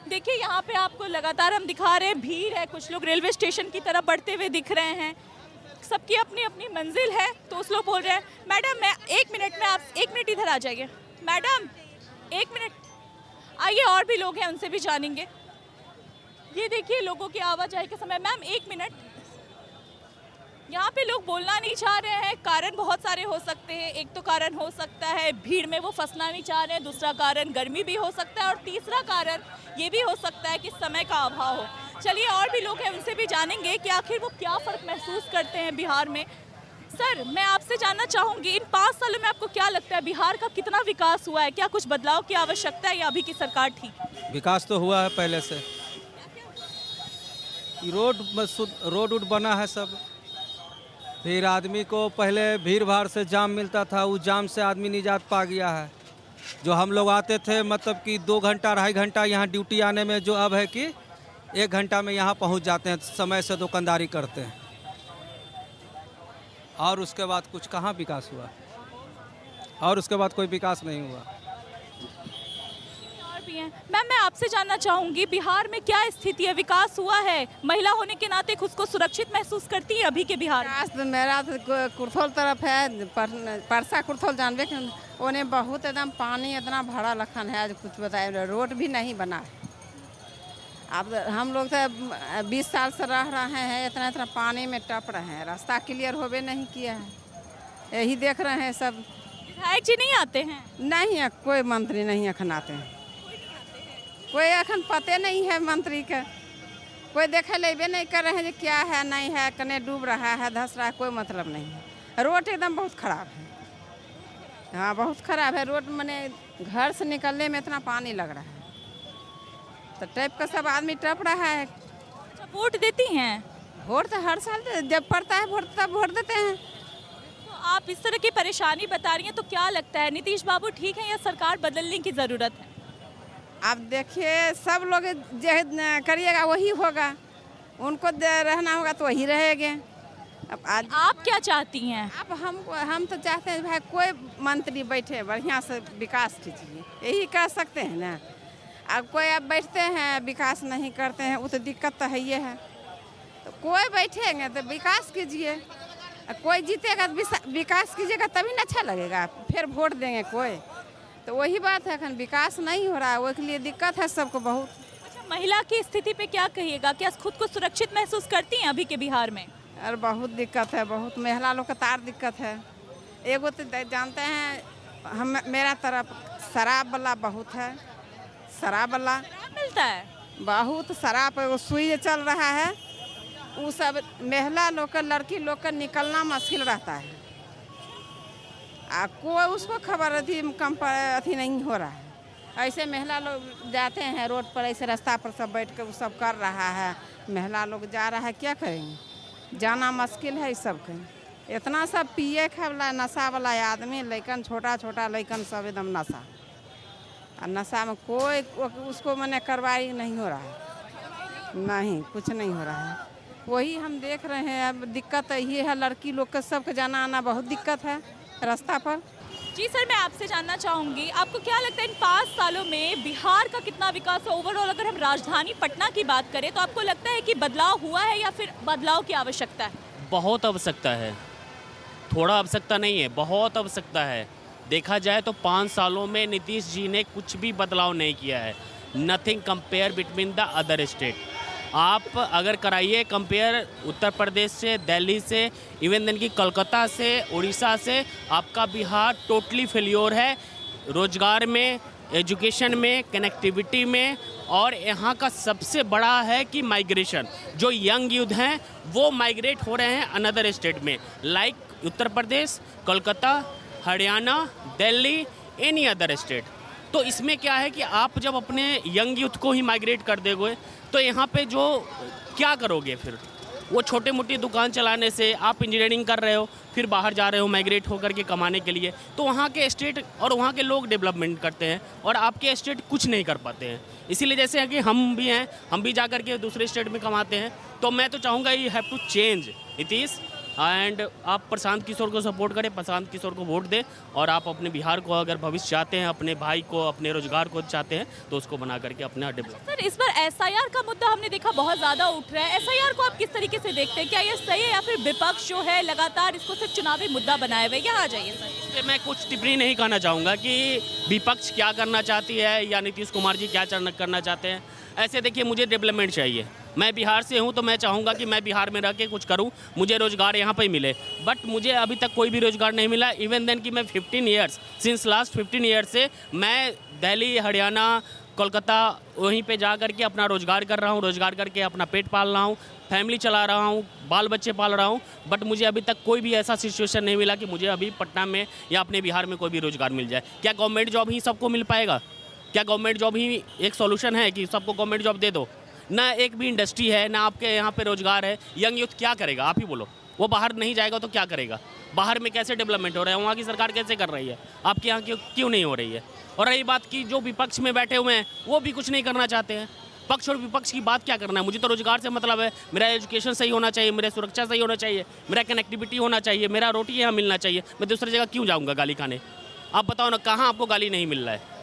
देखिए यहाँ पे आपको लगातार हम दिखा रहे हैं, भीड़ है, कुछ लोग रेलवे स्टेशन की तरफ बढ़ते हुए दिख रहे हैं। सबकी अपनी अपनी मंजिल है, तो उस लोग बोल रहे हैं मैडम मैं 1 मिनट में, आप 1 मिनट इधर आ जाइए। मैडम 1 मिनट आइए, और भी लोग हैं उनसे भी जानेंगे। ये देखिए लोगों की आवाजाही के समय। मैम 1 मिनट, यहाँ पे लोग बोलना नहीं चाह रहे हैं, कारण बहुत सारे हो सकते हैं। एक तो कारण हो सकता है भीड़ में वो फंसना नहीं चाह रहे हैं, दूसरा कारण गर्मी भी हो सकता है, और तीसरा कारण ये भी हो सकता है कि समय का अभाव हो। चलिए और भी लोग हैं उनसे भी जानेंगे कि आखिर वो क्या फ़र्क महसूस करते हैं बिहार में। सर मैं आपसे जानना चाहूँगी, इन 5 सालों में आपको क्या लगता है बिहार का कितना विकास हुआ है? क्या कुछ बदलाव की आवश्यकता है या अभी की सरकार ठीक है? विकास तो हुआ है पहले से, रोड वोड बना है सब। फिर आदमी को पहले भीड़ भाड़ से जाम मिलता था, उस जाम से आदमी निजात पा गया है। जो हम लोग आते थे मतलब कि 2 घंटा 2.5 घंटा यहाँ ड्यूटी आने में, जो अब है कि 1 घंटा में यहाँ पहुँच जाते हैं, समय से दुकानदारी करते हैं। और उसके बाद कुछ कहाँ विकास हुआ, और उसके बाद कोई विकास नहीं हुआ। मैम मैं आपसे जानना चाहूंगी, बिहार में क्या स्थिति है? विकास हुआ है? महिला होने के नाते खुद को सुरक्षित महसूस करती है अभी के बिहार में? विकास तो मेरा तो कुर्थोल तरफ है, परसा कुर्थोल जानबे के उन्हें बहुत एकदम पानी इतना भरा लखन है, आज कुछ बताए रोड भी नहीं बना है। अब हम लोग तो 20 साल से रह रहे हैं, इतना इतना पानी में टप रहे हैं, रास्ता क्लियर होबे नहीं किया है। यही देख रहे हैं सब। विधायक जी नहीं आते हैं? नहीं है, कोई मंत्री नहीं अखन आते हैं, कोई अखन पते नहीं है मंत्री का। कोई देखे लेबे नहीं कर रहे हैं क्या है नहीं है, कने डूब रहा है, धस रहा है, कोई मतलब नहीं है। रोड एकदम बहुत खराब है, हाँ बहुत खराब है रोड। मैंने घर से निकलने में इतना पानी लग रहा है, तो टाइप का सब आदमी टप रहा है। अच्छा वोट देती हैं? वोट तो हर साल जब पड़ता है वोट तब वोट देते हैं। तो आप इस तरह की परेशानी बता रही हैं, तो क्या लगता है नीतीश बाबू ठीक है या सरकार बदलने की ज़रूरत है? आप देखिए सब लोग जो करिएगा वही होगा, उनको रहना होगा तो वही रहेंगे। अब आज आप क्या चाहती हैं? अब हम तो चाहते हैं भाई कोई मंत्री बैठे बढ़िया से विकास कीजिए, यही कर सकते हैं ना। अब कोई अब बैठते हैं विकास नहीं करते हैं, वो तो दिक्कत तो है ये है। तो कोई बैठेंगे तो विकास कीजिए, कोई जीतेगा तो विकास कीजिएगा तभी ना अच्छा लगेगा, फिर वोट देंगे कोई। तो वही बात है, अखन विकास नहीं हो रहा है, वो के लिए दिक्कत है सबको बहुत। अच्छा महिला की स्थिति पे क्या कहिएगा? क्या खुद को सुरक्षित महसूस करती हैं अभी के बिहार में? अरे बहुत दिक्कत है, बहुत महिला लोग का तार दिक्कत है। एगो तो जानते हैं हम मेरा तरफ शराब वाला बहुत है, शराब वाला मिलता है बहुत, शराब वो सुई चल रहा है, वो सब महिला लोग का लड़की लोग का निकलना मुश्किल रहता है। कोई उसको खबर अथी नहीं हो रहा है। ऐसे महिला लोग जाते हैं रोड पर, ऐसे रास्ता पर सब बैठ कर वो सब कर रहा है। महिला लोग जा रहा है, क्या करेंगे, जाना मुश्किल है। इस सब के इतना सब पिए खाए वाला नशा वाला आदमी, लैकन छोटा छोटा लैकन सब एकदम नशा, और नशा में कोई उसको मैंने कार्रवाई नहीं हो रहा है, नहीं कुछ नहीं हो रहा है। वही हम देख रहे हैं, अब दिक्कत ये है लड़की लोग का सबके जाना आना बहुत दिक्कत है रास्ता पर। जी सर मैं आपसे जानना चाहूँगी, आपको क्या लगता है इन 5 सालों में बिहार का कितना विकास है ओवरऑल? अगर हम राजधानी पटना की बात करें तो आपको लगता है कि बदलाव हुआ है या फिर बदलाव की आवश्यकता है? बहुत आवश्यकता है, थोड़ा आवश्यकता नहीं है, बहुत आवश्यकता है। देखा जाए तो 5 सालों में नीतीश जी ने कुछ भी बदलाव नहीं किया है। Nothing compare between the other state. आप अगर कराइए कंपेयर उत्तर प्रदेश से, दिल्ली से, इवन देन की कोलकाता से, उड़ीसा से, आपका बिहार टोटली फेल्योर है रोजगार में, एजुकेशन में, कनेक्टिविटी में। और यहाँ का सबसे बड़ा है कि माइग्रेशन, जो यंग यूथ हैं वो माइग्रेट हो रहे हैं अनदर स्टेट में, like Uttar Pradesh, Kolkata, Haryana, Delhi, any other state. तो इसमें क्या है कि आप जब अपने यंग यूथ को ही माइग्रेट कर दोगे तो यहाँ पे जो क्या करोगे फिर? वो छोटे मोटी दुकान चलाने से आप इंजीनियरिंग कर रहे हो, फिर बाहर जा रहे हो माइग्रेट होकर के कमाने के लिए, तो वहाँ के स्टेट और वहाँ के लोग डेवलपमेंट करते हैं और आपके स्टेट कुछ नहीं कर पाते हैं। इसीलिए जैसे है कि हम भी हैं, हम भी जा कर के दूसरे स्टेट में कमाते हैं। तो मैं तो चाहूँगा you have to change Nitish, and आप प्रशांत किशोर को सपोर्ट करें, प्रशांत किशोर को वोट दें, और आप अपने बिहार को अगर भविष्य चाहते हैं, अपने भाई को, अपने रोजगार को चाहते हैं, तो उसको बना करके अपना डेवलप। सर, इस बार एसआईआर का मुद्दा हमने देखा बहुत ज़्यादा उठ रहा है। एसआईआर को आप किस तरीके से देखते हैं? क्या ये सही है या फिर विपक्ष जो है लगातार इसको सिर्फ चुनावी मुद्दा बनाए हुए? यहाँ आ जाइए सर। इससे मैं कुछ टिप्पणी नहीं करना चाहूँगा कि विपक्ष क्या करना चाहती है या नीतीश कुमार जी क्या करना चाहते हैं। ऐसे देखिए, मुझे डेवलपमेंट चाहिए। मैं बिहार से हूँ तो मैं चाहूँगा कि मैं बिहार में रह के कुछ करूँ, मुझे रोज़गार यहाँ पे मिले, बट मुझे अभी तक कोई भी रोज़गार नहीं मिला। इवन देन कि मैं 15 ईयर्स सिंस लास्ट 15 ईयर्स से मैं दिल्ली, हरियाणा, कोलकाता वहीं पे जा करके अपना रोज़गार कर रहा हूँ, रोज़गार करके अपना पेट पाल रहा हूँ, फैमिली चला रहा हूँ, बाल बच्चे पाल रहा हूँ, बट मुझे अभी तक कोई भी ऐसा सिचुएशन नहीं मिला कि मुझे अभी पटना में या अपने बिहार में कोई भी रोज़गार मिल जाए। क्या गवर्नमेंट जॉब ही सबको मिल पाएगा? क्या गवर्नमेंट जॉब ही एक सॉल्यूशन है कि सबको गवर्नमेंट जॉब दे दो? ना एक भी इंडस्ट्री है, ना आपके यहाँ पे रोज़गार है। यंग यूथ क्या करेगा? आप ही बोलो। वो बाहर नहीं जाएगा तो क्या करेगा? बाहर में कैसे डेवलपमेंट हो रहा है? वहाँ की सरकार कैसे कर रही है? आपके यहाँ क्यों नहीं हो रही है? और रही बात की जो विपक्ष में बैठे हुए हैं वो भी कुछ नहीं करना चाहते हैं। पक्ष और विपक्ष की बात क्या करना है? मुझे तो रोजगार से मतलब है। मेरा एजुकेशन सही होना चाहिए, मेरा सुरक्षा सही होना चाहिए, मेरा कनेक्टिविटी होना चाहिए, मेरा रोटी यहाँ मिलना चाहिए। मैं दूसरी जगह क्यों जाऊँगा गाली खाने? आप बताओ ना, कहाँ आपको गाली नहीं मिल रहा है?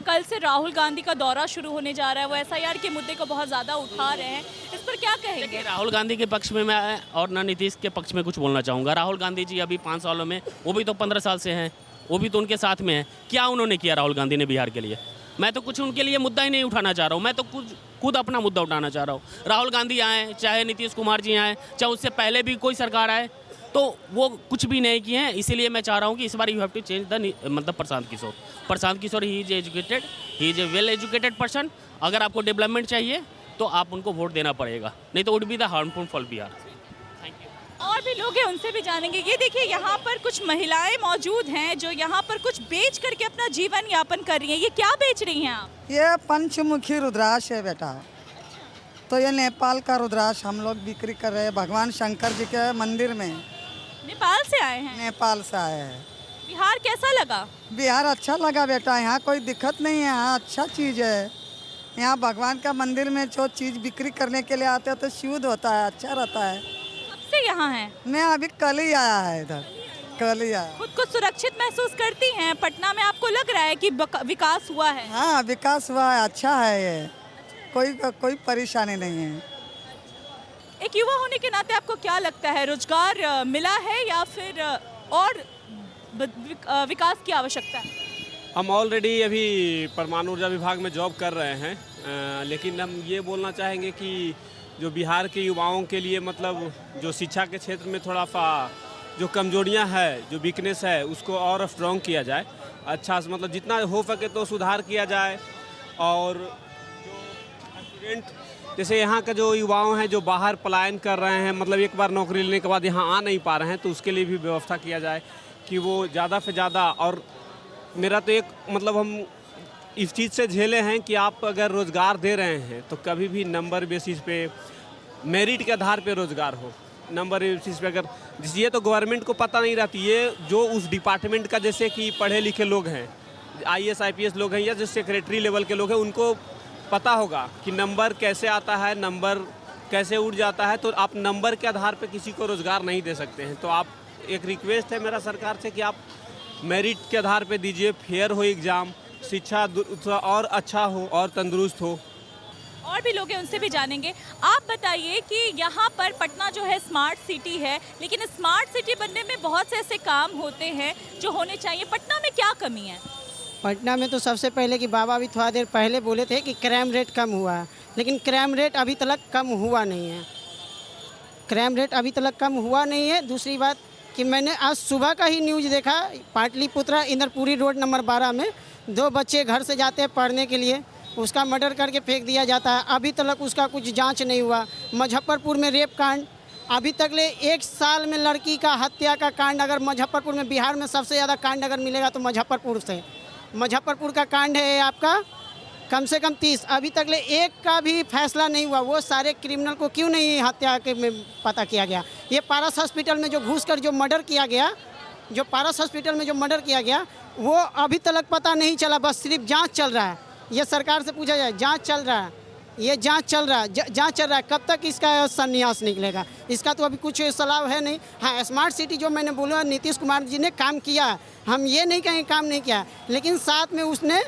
कल से राहुल गांधी का दौरा शुरू होने जा रहा है, वो एसआईआर के मुद्दे को बहुत ज़्यादा उठा रहे हैं, इस पर क्या कहेंगे? राहुल गांधी के पक्ष में मैं और ना नीतीश के पक्ष में कुछ बोलना चाहूँगा। राहुल गांधी जी अभी 5 सालों में, वो भी तो 15 साल से हैं, वो भी तो उनके साथ में है। क्या उन्होंने किया राहुल गांधी ने बिहार के लिए? मैं तो कुछ उनके लिए मुद्दा ही नहीं उठाना चाह रहा हूँ। मैं तो खुद अपना मुद्दा उठाना चाह रहा हूँ। राहुल गांधी आए, चाहे नीतीश कुमार जी आए, चाहे उससे पहले भी कोई सरकार आए, तो वो कुछ भी नहीं किए हैं। इसीलिए मैं चाह रहा हूँ कि इस बार you have to change the मतलब Prashant Kishor he is educated, he is a well educated person. अगर आपको डेवलपमेंट चाहिए तो आप उनको वोट देना पड़ेगा, नहीं तो would be the harmful for Bihar. Thank you. और भी लोग हैं, उनसे भी जानेंगे। ये देखिए, यहाँ पर कुछ महिलाएं मौजूद हैं जो यहाँ पर कुछ बेच करके अपना जीवन यापन कर रही हैं। ये क्या बेच रही हैं आप? ये पंचमुखी रुद्राक्ष है बेटा। तो ये नेपाल का रुद्राक्ष हम लोग बिक्री कर रहे हैं भगवान शंकर जी के मंदिर में। नेपाल से आए हैं? नेपाल से आए हैं। बिहार कैसा लगा? बिहार अच्छा लगा बेटा, यहाँ कोई दिक्कत नहीं है, यहाँ अच्छा चीज़ है। यहाँ भगवान का मंदिर में जो चीज़ बिक्री करने के लिए आते हैं तो शुद्ध होता है, अच्छा रहता है। कब से यहाँ हैं? मैं अभी कल ही आया है इधर, कल ही आया। खुद को सुरक्षित महसूस करती हैं? पटना में आपको लग रहा है कि विकास हुआ है? हाँ, विकास हुआ है, अच्छा है। ये कोई परेशानी नहीं है। एक युवा होने के नाते आपको क्या लगता है, रोजगार मिला है या फिर और विकास की आवश्यकता है? हम ऑलरेडी अभी परमाणु ऊर्जा विभाग में जॉब कर रहे हैं, लेकिन हम ये बोलना चाहेंगे कि जो बिहार के युवाओं के लिए मतलब जो शिक्षा के क्षेत्र में थोड़ा सा जो कमजोरियां है, जो वीकनेस है, उसको और स्ट्रॉन्ग किया जाए। अच्छा से मतलब जितना हो सके तो सुधार किया जाए। और जो स्टूडेंट जैसे यहाँ का जो युवाओं हैं जो बाहर पलायन कर रहे हैं, मतलब एक बार नौकरी लेने के बाद यहाँ आ नहीं पा रहे हैं, तो उसके लिए भी व्यवस्था किया जाए कि वो ज़्यादा से ज़्यादा। और मेरा तो एक मतलब हम इस चीज़ से झेले हैं कि आप अगर रोज़गार दे रहे हैं तो कभी भी नंबर बेसिस पे, मेरिट के आधार पे रोज़गार हो। नंबर बेसिस पे अगर ये तो गवर्नमेंट को पता नहीं रहती, ये जो उस डिपार्टमेंट का जैसे कि पढ़े लिखे लोग हैं, IAS IPS लोग हैं या जो सेक्रेटरी लेवल के लोग हैं, उनको पता होगा कि नंबर कैसे आता है, नंबर कैसे उड़ जाता है। तो आप नंबर के आधार पे किसी को रोज़गार नहीं दे सकते हैं। तो आप, एक रिक्वेस्ट है मेरा सरकार से कि आप मेरिट के आधार पे दीजिए, फेयर हो एग्ज़ाम, शिक्षा और अच्छा हो और तंदुरुस्त हो। और भी लोग हैं, उनसे भी जानेंगे। आप बताइए कि यहाँ पर पटना जो है स्मार्ट सिटी है, लेकिन स्मार्ट सिटी बनने में बहुत से ऐसे काम होते हैं जो होने चाहिए। पटना में क्या कमी है? पटना में तो सबसे पहले कि बाबा भी थोड़ा देर पहले बोले थे कि क्राइम रेट कम हुआ है, लेकिन क्राइम रेट अभी तक कम हुआ नहीं है। क्राइम रेट अभी तक कम हुआ नहीं है। दूसरी बात कि मैंने आज सुबह का ही न्यूज़ देखा, पाटलिपुत्रा इंदरपुरी रोड नंबर 12 में 2 बच्चे घर से जाते हैं पढ़ने के लिए, उसका मर्डर करके फेंक दिया जाता है। अभी तक उसका कुछ जांच नहीं हुआ। मुजफ्फरपुर में रेप कांड, अभी तक ले 1 साल में लड़की का हत्या का कांड, अगर मुजफ्फरपुर में, बिहार में सबसे ज़्यादा कांड अगर मिलेगा तो मुजफ्फरपुर का कांड है आपका कम से कम 30। अभी तक ले एक का भी फैसला नहीं हुआ। वो सारे क्रिमिनल को क्यों नहीं हत्या के में पता किया गया? ये पारस हॉस्पिटल में जो घुस कर जो मर्डर किया गया, वो अभी तक पता नहीं चला, बस सिर्फ जांच चल रहा है। ये सरकार से पूछा जाए, जांच चल रहा है, ये जांच चल रहा है, जांच चल रहा है, कब तक इसका संन्यास निकलेगा, इसका तो अभी कुछ सलाह है नहीं। हाँ, स्मार्ट सिटी जो मैंने बोला नीतीश कुमार जी ने काम किया, हम ये नहीं कहेंगे काम नहीं किया, लेकिन साथ में उसने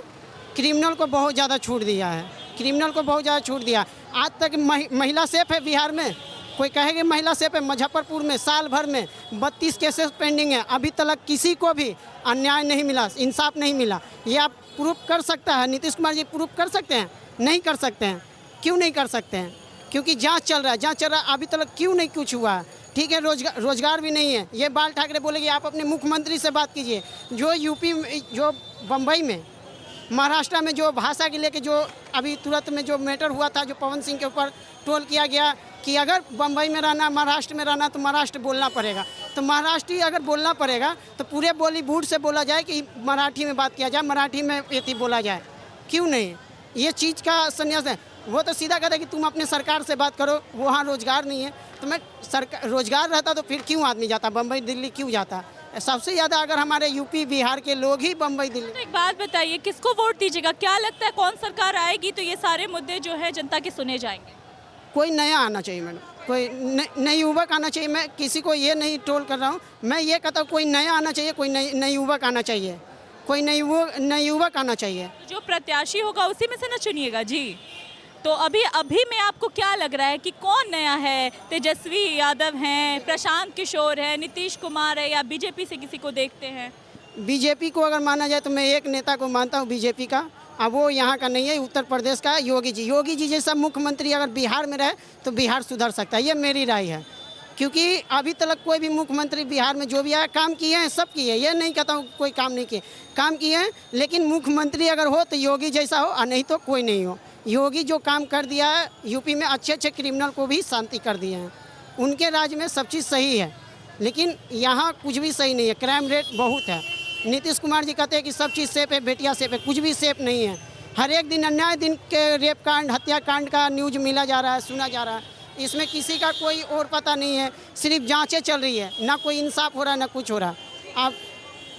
क्रिमिनल को बहुत ज़्यादा छूट दिया है, क्रिमिनल को बहुत ज़्यादा छूट दिया। आज तक महिला सेफ है बिहार में, कोई कहेगा महिला सेफ है। मुजफ्फरपुर में साल भर में 32 केसेस पेंडिंग है, अभी तक किसी को भी अन्याय नहीं मिला, इंसाफ नहीं मिला। ये आप प्रूफ कर सकता है, नीतीश कुमार जी प्रूफ कर सकते हैं? नहीं कर सकते हैं। क्यों नहीं कर सकते हैं? क्योंकि जांच चल रहा है, जांच चल रहा है, अभी तक क्यों नहीं कुछ हुआ? ठीक है, रोजगार भी नहीं है। ये बाल ठाकरे बोलेगी आप अपने मुख्यमंत्री से बात कीजिए। जो यूपी जो बम्बई में, महाराष्ट्र में जो भाषा के लेके जो अभी तुरंत में जो मैटर हुआ था, जो पवन सिंह के ऊपर ट्रोल किया गया कि अगर बम्बई में रहना, महाराष्ट्र में रहना तो महाराष्ट्र बोलना पड़ेगा, तो महाराष्ट्री अगर बोलना पड़ेगा तो पूरे बॉलीवुड से बोला जाए कि मराठी में बात किया जाए, मराठी में ये बोला जाए। क्यों नहीं? ये चीज़ का संन्यास है। वो तो सीधा कहता है कि तुम अपने सरकार से बात करो, वहाँ रोजगार नहीं है। तो मैं सरकार रोजगार रहता तो फिर क्यों आदमी जाता बम्बई दिल्ली, क्यों जाता? सबसे ज़्यादा अगर हमारे यूपी बिहार के लोग ही बम्बई दिल्ली। तो एक बात बताइए, किसको वोट दीजिएगा? क्या लगता है कौन सरकार आएगी तो ये सारे मुद्दे जो है जनता के सुने जाएंगे? कोई नया आना चाहिए मैडम, कोई नई युवक आना चाहिए। मैं किसी को ये नहीं ट्रोल कर रहा हूँ, मैं ये कहता हूँ कोई नया आना चाहिए, कोई नई युवक आना चाहिए, कोई नई युवक आना चाहिए। जो प्रत्याशी होगा उसी में से ना चुनिएगा जी। तो अभी में आपको क्या लग रहा है कि कौन नया है? तेजस्वी यादव हैं, प्रशांत किशोर है, नीतीश कुमार है, या बीजेपी से किसी को देखते हैं? बीजेपी को अगर माना जाए तो मैं एक नेता को मानता हूँ बीजेपी का, अब वो यहाँ का नहीं है, उत्तर प्रदेश का है, योगी जी। योगी जी जैसा मुख्यमंत्री अगर बिहार में रहे तो बिहार सुधर सकता है, ये मेरी राय है। क्योंकि अभी तक कोई भी मुख्यमंत्री बिहार में जो भी आया काम किए हैं, सब किए, ये नहीं कहता हूँ कोई काम नहीं किए, काम किए हैं। लेकिन मुख्यमंत्री अगर हो तो योगी जैसा हो, और नहीं तो कोई नहीं हो। योगी जो काम कर दिया है यूपी में, अच्छे अच्छे क्रिमिनल को भी शांति कर दिए हैं, उनके राज्य में सब चीज़ सही है। लेकिन यहाँ कुछ भी सही नहीं है, क्राइम रेट बहुत है। नीतीश कुमार जी कहते हैं कि सब चीज़ सेफ है, बेटियाँ सेफ है, कुछ भी सेफ नहीं है। हर एक दिन अन्याय दिन के रेप कांड, हत्याकांड का न्यूज मिला जा रहा है, सुना जा रहा है। इसमें किसी का कोई और पता नहीं है, सिर्फ जांचें चल रही है, ना कोई इंसाफ हो रहा है, ना कुछ हो रहा। आप